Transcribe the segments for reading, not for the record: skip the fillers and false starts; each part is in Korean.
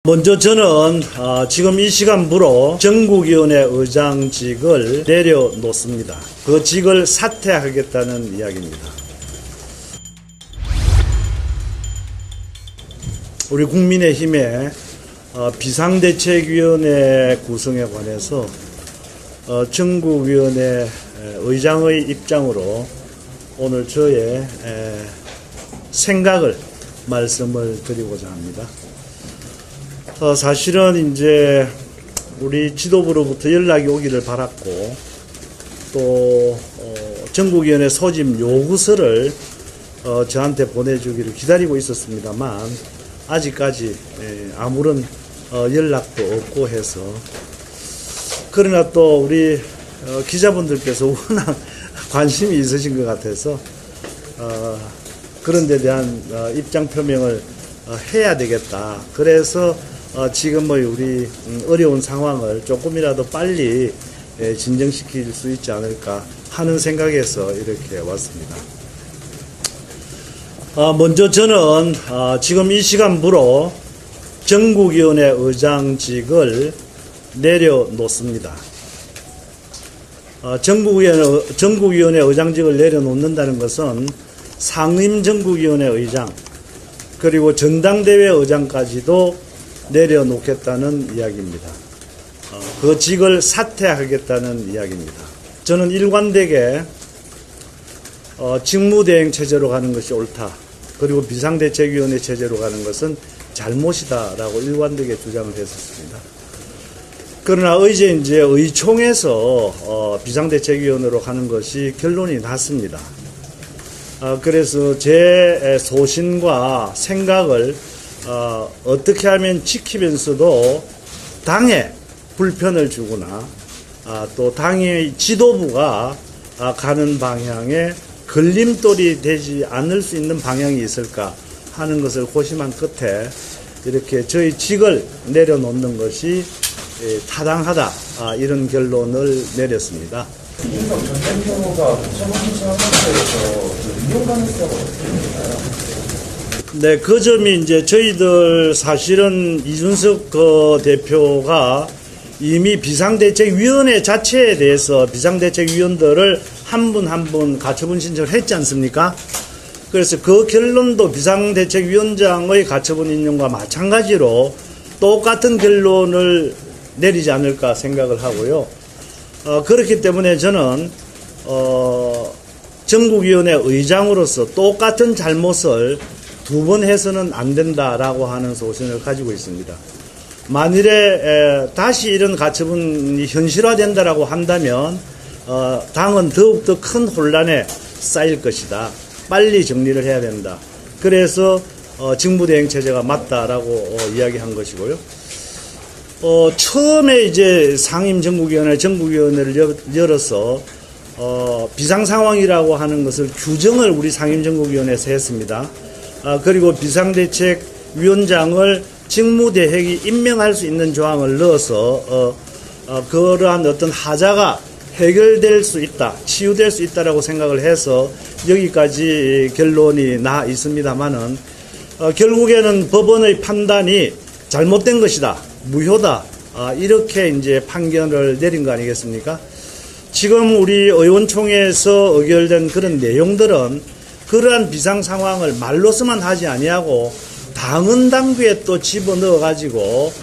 먼저 저는 지금 이 시간부로 전국위원회 의장직을 내려놓습니다. 그 직을 사퇴하겠다는 이야기입니다. 우리 국민의힘의 비상대책위원회 구성에 관해서 전국위원회 의장의 입장으로 오늘 저의 생각을 말씀을 드리고자 합니다. 사실은 이제 우리 지도부로부터 연락이 오기를 바랐고 또 전국위원회 소집 요구서를 저한테 보내주기를 기다리고 있었습니다만 아직까지 아무런 연락도 없고 해서, 그러나 또 우리 기자분들께서 워낙 관심이 있으신 것 같아서 그런 데 대한 입장 표명을 해야 되겠다. 그래서 지금의 우리 어려운 상황을 조금이라도 빨리 진정시킬 수 있지 않을까 하는 생각에서 이렇게 왔습니다. 먼저 저는 지금 이 시간부로 전국위원회 의장직을 내려놓습니다. 전국위원회 의장직을 내려놓는다는 것은 상임전국위원회 의장 그리고 전당대회 의장까지도 내려놓겠다는 이야기입니다. 그 직을 사퇴하겠다는 이야기입니다. 저는 일관되게 직무대행 체제로 가는 것이 옳다. 그리고 비상대책위원회 체제로 가는 것은 잘못이다라고 일관되게 주장을 했었습니다. 그러나 어제 이제 의총에서 비상대책위원회로 가는 것이 결론이 났습니다. 그래서 제 소신과 생각을 어떻게 하면 지키면서도 당에 불편을 주거나 또 당의 지도부가 가는 방향에 걸림돌이 되지 않을 수 있는 방향이 있을까 하는 것을 고심한 끝에 이렇게 저희 직을 내려놓는 것이 타당하다, 이런 결론을 내렸습니다. 이준석 전 대표가 부처방치 상황에서 이용 가능성은 어떻게 되나요? 네, 그 점이 이제 저희들 사실은 이준석 대표가 이미 비상대책위원회 자체에 대해서 비상대책위원들을 한 분 한 분 가처분 신청을 했지 않습니까? 그래서 그 결론도 비상대책위원장의 가처분 인용과 마찬가지로 똑같은 결론을 내리지 않을까 생각을 하고요. 그렇기 때문에 저는 전국위원회 의장으로서 똑같은 잘못을 두 번 해서는 안 된다라고 하는 소신을 가지고 있습니다. 만일에 다시 이런 가처분이 현실화된다라고 한다면 당은 더욱더 큰 혼란에 쌓일 것이다. 빨리 정리를 해야 된다. 그래서 직무대행체제가 맞다라고 이야기한 것이고요. 처음에 이제 전국위원회를 열어서 비상상황이라고 하는 것을 규정을 우리 상임전국위원회에서 했습니다. 그리고 비상대책위원장을 직무대행이 임명할 수 있는 조항을 넣어서 그러한 어떤 하자가 해결될 수 있다, 치유될 수 있다라고 생각을 해서 여기까지 결론이 나 있습니다만은 결국에는 법원의 판단이 잘못된 것이다, 무효다, 이렇게 이제 판결을 내린 거 아니겠습니까? 지금 우리 의원총회에서 의결된 그런 내용들은 그러한 비상 상황을 말로서만 하지 아니하고 당헌 당규에 또 집어넣어 가지고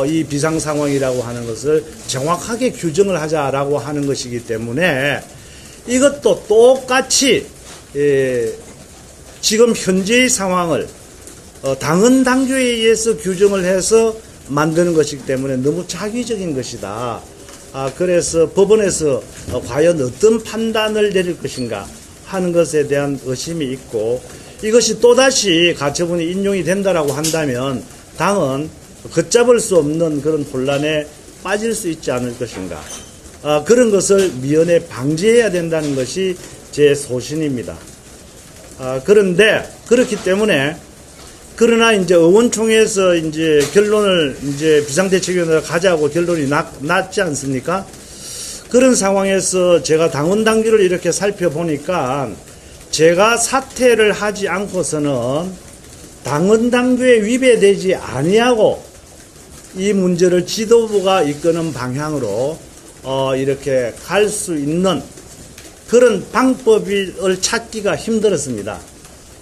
이 비상 상황이라고 하는 것을 정확하게 규정을 하자라고 하는 것이기 때문에 이것도 똑같이 지금 현재의 상황을 당헌 당규에 의해서 규정을 해서 만드는 것이기 때문에 너무 자기적인 것이다. 그래서 법원에서 과연 어떤 판단을 내릴 것인가 하는 것에 대한 의심이 있고, 이것이 또다시 가처분이 인용이 된다라고 한다면 당은 걷잡을 수 없는 그런 혼란에 빠질 수 있지 않을 것인가, 그런 것을 미연에 방지해야 된다는 것이 제 소신입니다. 그런데 그렇기 때문에 그러나 이제 의원총회에서 이제 결론을 이제 비상대책위원회로 가자고 결론이 났지 않습니까? 그런 상황에서 제가 당헌 당규를 이렇게 살펴보니까 제가 사퇴를 하지 않고서는 당헌 당규에 위배되지 아니하고 이 문제를 지도부가 이끄는 방향으로 이렇게 갈 수 있는 그런 방법을 찾기가 힘들었습니다.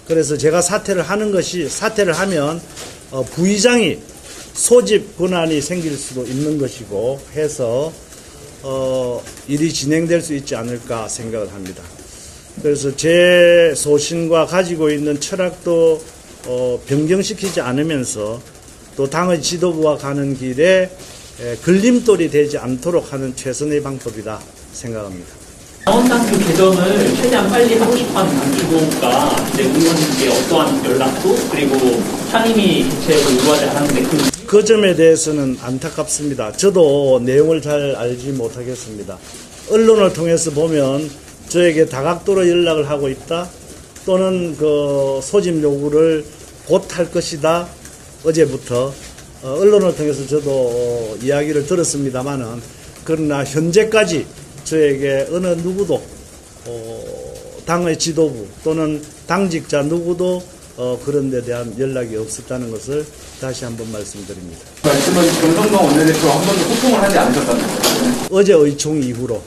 그래서 제가 사퇴를 하면 부의장이 소집 권한이 생길 수도 있는 것이고 해서 일이 진행될 수 있지 않을까 생각을 합니다. 그래서 제 소신과 가지고 있는 철학도 변경시키지 않으면서 또 당의 지도부와 가는 길에 걸림돌이 되지 않도록 하는 최선의 방법이다 생각합니다. 당원당규 개정을 최대한 빨리 하고 싶어하는 당주가 이제 의원님께 어떠한 연락도 그리고 상임위 개최를 요구하지 않았는데 그 점에 대해서는 안타깝습니다. 저도 내용을 잘 알지 못하겠습니다. 언론을 통해서 보면 저에게 다각도로 연락을 하고 있다 또는 그 소집 요구를 곧 할 것이다. 어제부터 언론을 통해서 저도 이야기를 들었습니다만은 그러나 현재까지 저에게 어느 누구도 당의 지도부 또는 당직자 누구도 그런 데 대한 연락이 없었다는 것을 다시 한번 말씀드립니다. 말씀은 정성동 원내대표와 한 번도 소통을 하지 않으셨다는 거죠? 어제 의총 이후로.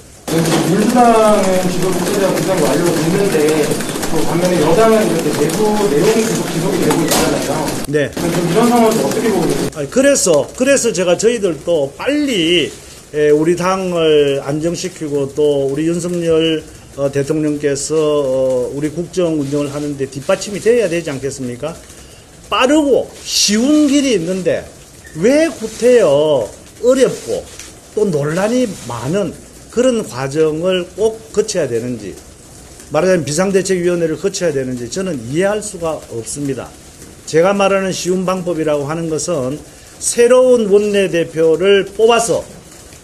민주당은 지도부 체제가 굉장히 완료됐는데 또 반면에 여당은 이렇게 내부 내용이 계속 지속이 되고 있잖아요. 네. 그럼 이런 상황을 어떻게 보고 계세요? 그래서 제가 저희들도 빨리 우리 당을 안정시키고 또 우리 윤석열 대통령께서 우리 국정 운영을 하는데 뒷받침이 돼야 되지 않겠습니까? 빠르고 쉬운 길이 있는데 왜 구태여 어렵고 또 논란이 많은 그런 과정을 꼭 거쳐야 되는지, 말하자면 비상대책위원회를 거쳐야 되는지 저는 이해할 수가 없습니다. 제가 말하는 쉬운 방법이라고 하는 것은 새로운 원내대표를 뽑아서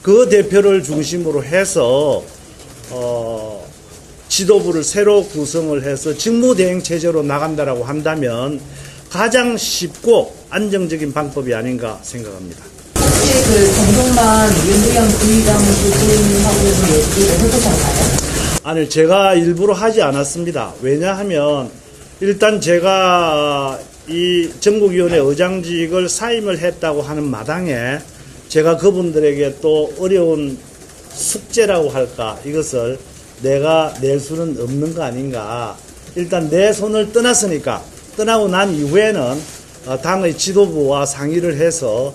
그 대표를 중심으로 해서 지도부를 새로 구성을 해서 직무대행 체제로 나간다라고 한다면 가장 쉽고 안정적인 방법이 아닌가 생각합니다. 혹시 그 정동만 윤두현 부의장 부부님하고도 얘기를 해보셨나요? 아니, 제가 일부러 하지 않았습니다. 왜냐하면 일단 제가 이 전국위원회 의장직을 사임을 했다고 하는 마당에 제가 그분들에게 또 어려운 숙제라고 할까, 이것을 내가 낼 수는 없는 거 아닌가. 일단 내 손을 떠났으니까, 떠나고 난 이후에는 당의 지도부와 상의를 해서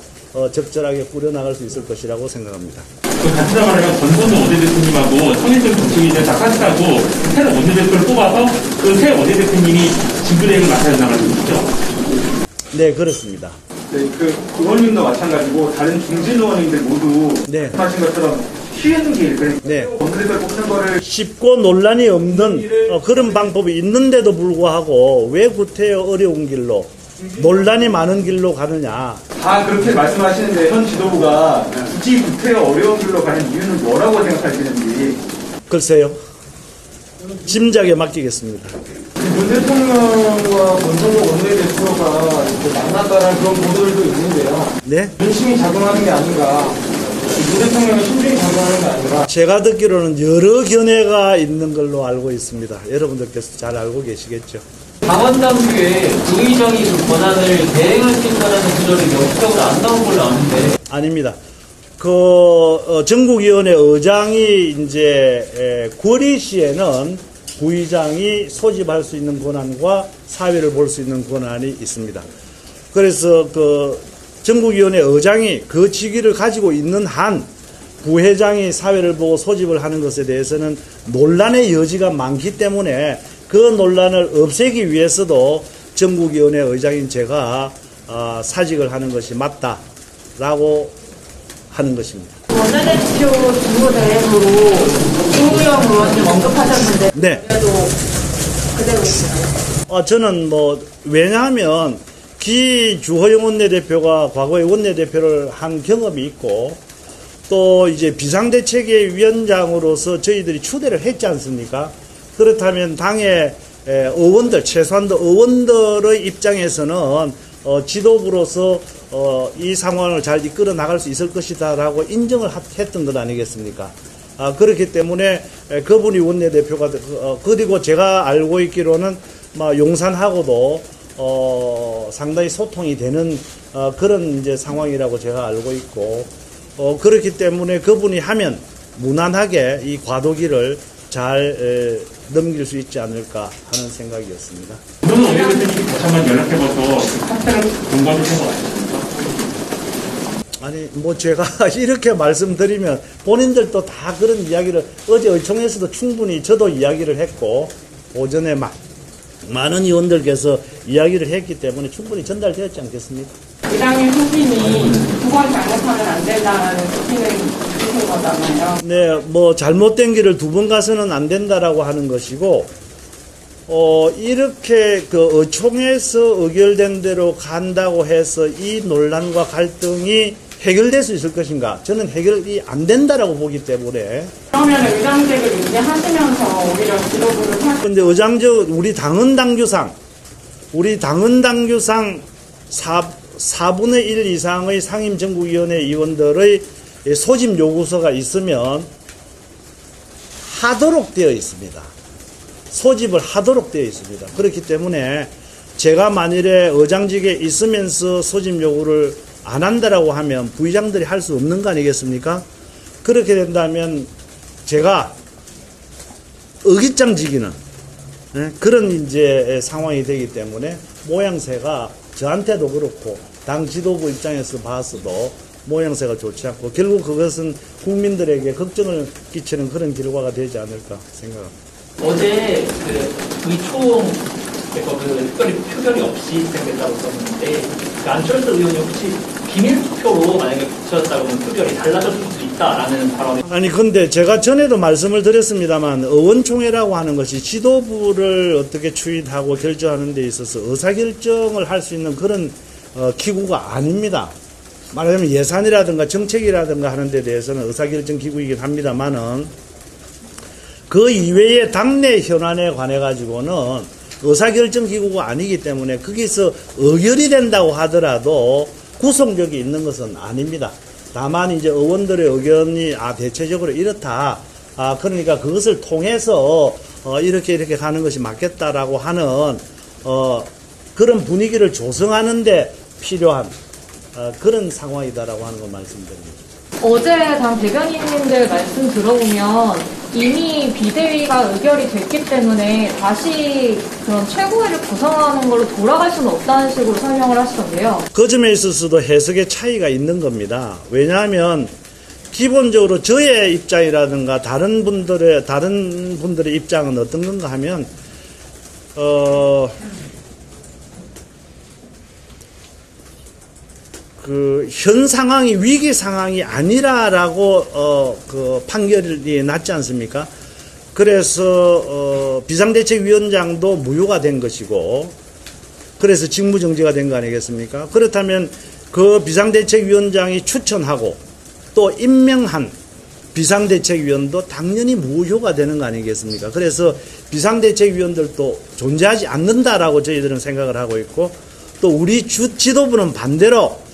적절하게 꾸려나갈 수 있을 것이라고 생각합니다. 같이 말하면 권선동 원내대표님하고 청일점 정치위원회 다 같이하고 새로 원내대표를 뽑아서 그 새 원내대표님이 진구대행을 맡아야 나가는 거죠? 네, 그렇습니다. 네, 그 의원님도 마찬가지고 다른 중진 의원님들 모두 네. 말씀하신 것처럼 쉬운 길, 그래서 네. 원내대표 뽑는 거를 쉽고 논란이 없는 그런 방법이 있는데도 불구하고 왜 구태여 어려운 길로, 논란이 많은 길로 가느냐. 다 그렇게 말씀하시는데 현 지도부가 굳이 구태여 어려운 길로 가는 이유는 뭐라고 생각하시는지. 글쎄요. 짐작에 맡기겠습니다. 문 대통령과 권성동 원내대표가 이렇게 만났다는 그런 보도들도 있는데요. 네? 민심이 작용하는 게 아닌가. 문 대통령의 심중이 작용하는 게 아닌가. 제가 듣기로는 여러 견해가 있는 걸로 알고 있습니다. 여러분들께서 잘 알고 계시겠죠. 당원당규에 부의장이 그 권한을 대행할 수 있다는 구절이 명시적으로 안 나온 걸로 아는데 아닙니다. 전국위원회 의장이 이제 구리시에는 부의장이 소집할 수 있는 권한과 사회를 볼 수 있는 권한이 있습니다. 그래서 전국위원회 의장이 그 직위를 가지고 있는 한 부회장이 사회를 보고 소집을 하는 것에 대해서는 논란의 여지가 많기 때문에 그 논란을 없애기 위해서도 전국위원회 의장인 제가 사직을 하는 것이 맞다라고 하는 것입니다. 원내대표 직무대행으로 김우영 의원님 언급하셨는데 네. 그래도 그대로 있나요? 저는 왜냐하면 주호영 원내대표가 과거에 원내대표를 한 경험이 있고 또 이제 비상대책의 위원장으로서 저희들이 추대를 했지 않습니까? 그렇다면 당의 의원들, 최소한도 의원들의 입장에서는 지도부로서 이 상황을 잘 이끌어 나갈 수 있을 것이다라고 인정을 했던 것 아니겠습니까? 그렇기 때문에 그분이 원내대표가 그리고 제가 알고 있기로는 용산하고도 상당히 소통이 되는 그런 이제 상황이라고 제가 알고 있고, 그렇기 때문에 그분이 하면 무난하게 이 과도기를 잘 넘길 수 있지 않을까 하는 생각이었습니다. 그러면 원내대표님이 다시 한번 연락해봐서 그 사태를 공부하실 것 같습니까? 아니, 뭐 제가 이렇게 말씀드리면 본인들도 다 그런 이야기를 어제 의총에서도 충분히 저도 이야기를 했고, 오전에 많은 의원들께서 이야기를 했기 때문에 충분히 전달되었지 않겠습니까? 이당의 후진이 두 번 잘못하면 안 된다라는 소신을 주신 거잖아요. 네, 뭐 잘못된 길을 두 번 가서는 안 된다라고 하는 것이고, 이렇게 그 의총에서 의결된 대로 간다고 해서 이 논란과 갈등이 해결될 수 있을 것인가? 저는 해결이 안 된다라고 보기 때문에. 그러면 의장직을 유지하시면서 오히려 지도부를 근데 의장직, 우리 당헌 당규상 4분의 1 이상의 상임정국위원회 의원들의 소집 요구서가 있으면 하도록 되어 있습니다. 소집을 하도록 되어 있습니다. 그렇기 때문에 제가 만일에 의장직에 있으면서 소집 요구를 안 한다라고 하면 부의장들이 할 수 없는 거 아니겠습니까? 그렇게 된다면 제가 의기장지기는 그런 이제 상황이 되기 때문에 모양새가 저한테도 그렇고 당 지도부 입장에서 봤어도 모양새가 좋지 않고 결국 그것은 국민들에게 걱정을 끼치는 그런 결과가 되지 않을까 생각합니다. 어제 그 의총에서 특별히 표결이 없이 진행됐다고 썼는데 그 안철수 의원이 혹시 비밀 투표로 만약에 붙였다고 하면 표결이 달라졌을 수 있다라는 발언이 아니 근데 제가 전에도 말씀을 드렸습니다만 의원총회라고 하는 것이 지도부를 어떻게 추인하고 결정하는 데 있어서 의사결정을 할 수 있는 그런 기구가 아닙니다. 말하자면 예산이라든가 정책이라든가 하는 데 대해서는 의사결정 기구이긴 합니다만은 그 이외의 당내 현안에 관해 가지고는 의사결정 기구가 아니기 때문에 거기서 의결이 된다고 하더라도 구속력이 있는 것은 아닙니다. 다만 이제 의원들의 의견이 대체적으로 이렇다. 그러니까 그것을 통해서 이렇게 가는 것이 맞겠다라고 하는 그런 분위기를 조성하는데 필요한 그런 상황이다라고 하는 걸 말씀드립니다. 어제 당 대변인님들 말씀 들어보면 이미 비대위가 의결이 됐기 때문에 다시 그런 최고위를 구성하는 걸로 돌아갈 수는 없다는 식으로 설명을 하시던데요. 그 점에 있어서도 해석의 차이가 있는 겁니다. 왜냐하면 기본적으로 저의 입장이라든가 다른 분들의 입장은 어떤 건가 하면 현 상황이 위기 상황이 아니라라고 그 판결이 났지 않습니까? 그래서 비상대책위원장도 무효가 된 것이고, 그래서 직무정지가 된 거 아니겠습니까? 그렇다면 그 비상대책위원장이 추천하고 또 임명한 비상대책위원도 당연히 무효가 되는 거 아니겠습니까? 그래서 비상대책위원들도 존재하지 않는다라고 저희들은 생각을 하고 있고, 또 우리 지도부는 반대로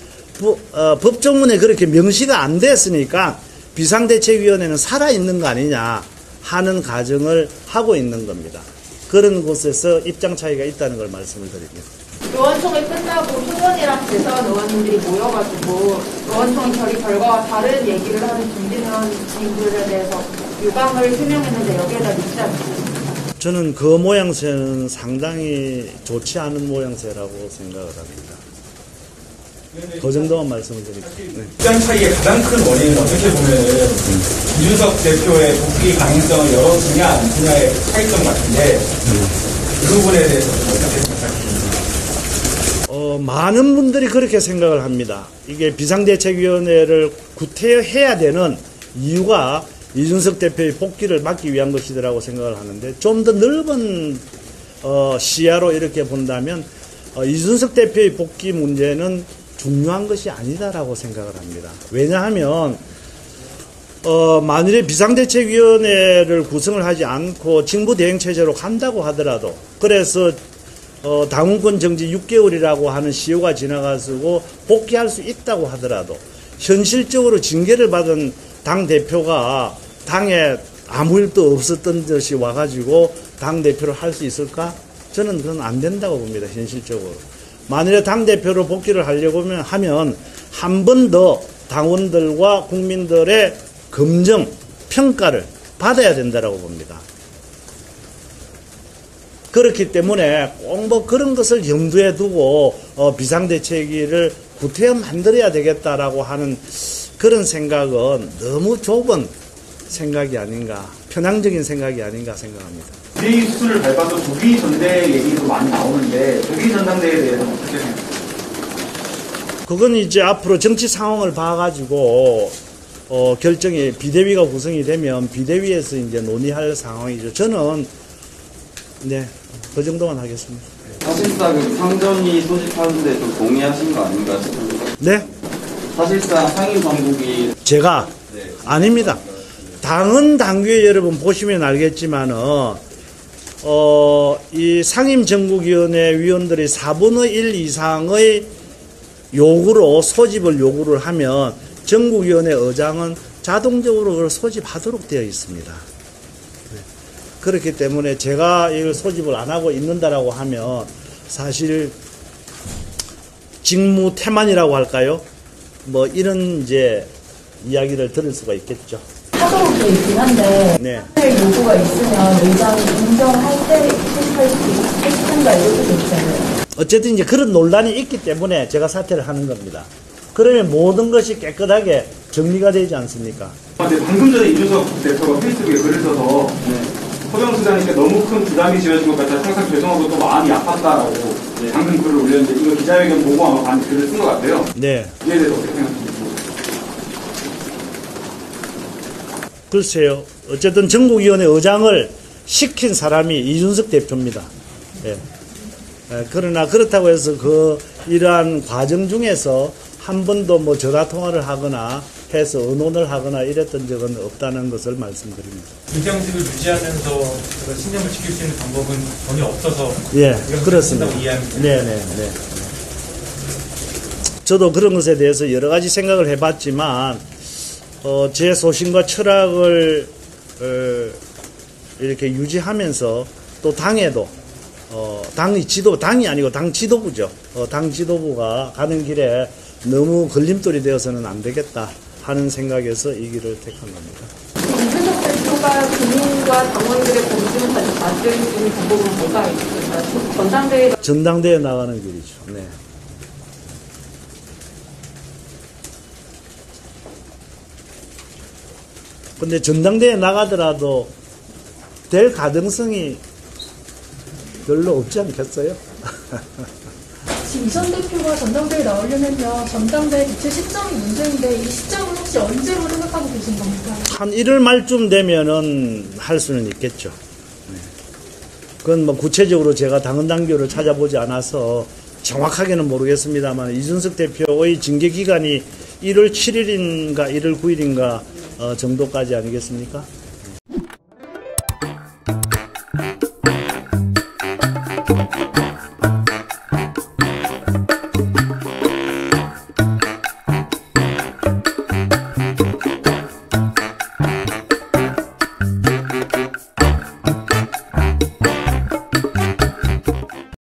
법조문에 그렇게 명시가 안 됐으니까 비상대책위원회는 살아있는 거 아니냐 하는 가정을 하고 있는 겁니다. 그런 곳에서 입장 차이가 있다는 걸 말씀을 드립니다. 의원총회 끝나고 후보이랑 대선 의원님들이 모여가지고 의원총회 결과와 다른 얘기를 하는 김진현 지인들에 대해서 유감을 표명했는데 여기에다 믿지 않습니다. 저는 그 모양새는 상당히 좋지 않은 모양새라고 생각을 합니다. 그 정도만 말씀을 드릴게요. 네. 입장 차이의 가장 큰 원인은 어떻게 보면은 이준석 대표의 복귀 가능성을 열어주냐 안 주냐의 차이점 같은데 그 부분에 대해서 어떻게 생각하십니까? 많은 분들이 그렇게 생각을 합니다. 이게 비상대책위원회를 구태해야 되는 이유가 이준석 대표의 복귀를 막기 위한 것이라고 생각을 하는데, 좀 더 넓은 시야로 이렇게 본다면 이준석 대표의 복귀 문제는 중요한 것이 아니다라고 생각을 합니다. 왜냐하면 만일에 비상대책위원회를 구성을 하지 않고 징부대행체제로 간다고 하더라도, 그래서 당원권 정지 6개월이라고 하는 시효가 지나가지고 복귀할 수 있다고 하더라도 현실적으로 징계를 받은 당대표가 당에 아무 일도 없었던 듯이 와가지고 당대표를 할 수 있을까? 저는 그건 안 된다고 봅니다. 현실적으로. 만일에 당대표로 복귀를 하려고 하면 한 번 더 당원들과 국민들의 검증, 평가를 받아야 된다고 봅니다. 그렇기 때문에 꼭 뭐 그런 것을 염두에 두고 비상대책위를 구태여 만들어야 되겠다라고 하는 그런 생각은 너무 좁은 생각이 아닌가, 편향적인 생각이 아닌가 생각합니다. 비대위 수순을 밟아서 조기 전대 얘기도 많이 나오는데 조기 전당대회에 대해서는 어떻게 생각하세요? 그건 이제 앞으로 정치 상황을 봐가지고 결정이 비대위가 구성이 되면 비대위에서 이제 논의할 상황이죠. 저는 네, 그 정도만 하겠습니다. 사실상 그 상정이 소집하는데 좀 동의하신 거 아닌가 싶습니다. 네? 사실상 상임 당국이 제가 네. 아닙니다. 당은 당규에 여러분 보시면 알겠지만은 이 상임정국위원회 위원들이 4분의 1 이상의 요구로 소집을 요구를 하면 정국위원회 의장은 자동적으로 그걸 소집하도록 되어 있습니다. 그렇기 때문에 제가 이걸 소집을 안 하고 있는다라고 하면 사실 직무 태만이라고 할까요? 뭐 이런 이제 이야기를 들을 수가 있겠죠. 하도록 되어 있긴 한데 네. 요구가 있으면 의장이 인정할 때 소집할 수 있습니다. 이렇게 되어 있잖아요. 어쨌든 이제 그런 논란이 있기 때문에 제가 사퇴를 하는 겁니다. 그러면 모든 것이 깨끗하게 정리가 되지 않습니까? 방금 전에 이준석 대표가 페이스북에 글을 써서 허병수장님께 너무 큰 부담이 지어진 것 같아 항상 죄송하고 또 마음이 아팠다라고 방금 글을 올렸는데 이거 기자회견 보고 아마 많이 글을 쓴 것 같아요. 네. 이에 대해서 어떻게 생각하십니까? 글쎄요. 어쨌든 정국위원회 의장을 시킨 사람이 이준석 대표입니다. 예. 그러나 그렇다고 해서 이러한 과정 중에서 한 번도 뭐 전화 통화를 하거나 해서 의논을 하거나 이랬던 적은 없다는 것을 말씀드립니다. 의장직을 유지하면서 제가 신념을 지킬 수 있는 방법은 전혀 없어서 예, 그렇습니다. 이해합니다. 네. 저도 그런 것에 대해서 여러 가지 생각을 해봤지만 제 소신과 철학을 이렇게 유지하면서 또 당에도 당이 아니고 당 지도부죠. 당 지도부가 가는 길에 너무 걸림돌이 되어서는 안 되겠다 하는 생각에서 이 길을 택한 겁니다. 이준석 대표가 국민과 당원들의 검증을 다시 받을 수 있는 방법은 뭐가 있을까요? 전당대회가 전당대회 나가는 길이죠. 네. 근데 전당대회 나가더라도 될 가능성이 별로 없지 않겠어요? 지금 이전 대표가 전당대회 나오려면요. 전당대회 개최 시점이 문제인데 이 시점은 혹시 언제로 생각하고 계신 겁니까? 한 1월 말쯤 되면은 할 수는 있겠죠. 네. 그건 뭐 구체적으로 제가 당헌 당규를 찾아보지 않아서 정확하게는 모르겠습니다만 이준석 대표의 징계 기간이 1월 7일인가 1월 9일인가 정도까지 아니겠습니까?